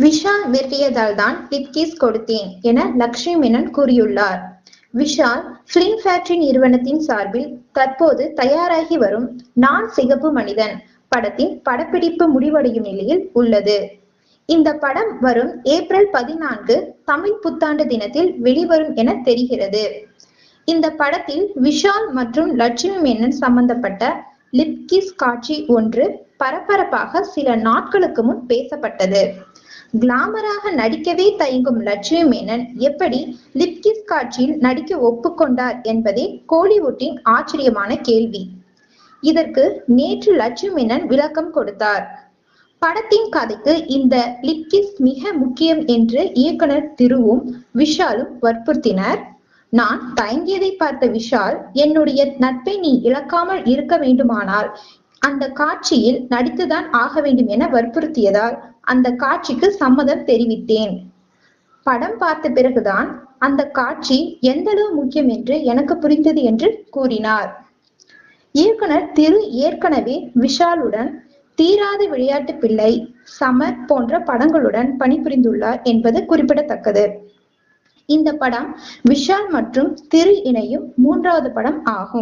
விஷால் மிரட்டியதால் தான் lip kiss கொடுத்தேன் என லட்சுமி மேனன் கூறியுள்ளார். விஷால் பிலிம் ஃபேக்டரி நிறுவனத்தின் சார்பில் தற்போது தயாராகி வரும் நான் சிகப்பு மனிதன் படத்தின் படப்பிடிப்பு முடிவடையும் நிலையில் உள்ளது. இந்த படம் வரும் ஏப்ரல் 14 தமிழ் புத்தாண்டு தினத்தில் வெளிவரும் என தெரிகிறது. இந்த படத்தில் விஷால் மற்றும் லட்சுமி மேனன் சம்பந்தப்பட்ட லிப் கிஸ் காட்சி ஒன்று பரபரப்பாக சில நாட்களுக்கு முன் பேசப்பட்டது. கிளாமராக நடிக்கவே தயங்கும் லட்சுமி மேனன் எப்படி லிப் கிஸ் காட்சியில் நடிக்க ஒப்புக்கொண்டார் என்பதே கோலிவுட்டின் ஆச்சரியமான கேள்வி. இதற்கு நேற்று லட்சுமி மேனன் விளக்கம் கொடுத்தார். படத்தின் கதைக்கு இந்த லிப் கிஸ் மிக முக்கியம் என்று இயக்குனர் திருவும் விஷாலும் வற்புறுத்தினர். நான் தயங்கியதை பார்த்த விஷால், என்னுடைய நட்பை நீ இழக்காமல் இருக்க வேண்டுமானால் அந்த காட்சியில் நடித்துதான் ஆக வேண்டும் என வற்புறுத்தியதால் அந்த காட்சிக்கு சம்மதம் தெரிவித்தேன். படம் பார்த்த பிறகுதான் அந்த காட்சி எந்த அளவு முக்கியம் என்று எனக்கு புரிந்தது என்று கூறினார். இயக்குனர் திரு ஏற்கனவே விஷாலுடன் தீராத விளையாட்டு பிள்ளை, சமர் போன்ற படங்களுடன் பணிபுரிந்துள்ளார் என்பது குறிப்பிடத்தக்கது. இந்த படம் விஷால் மற்றும் திரு இணையும் 3வது படம் ஆகும்.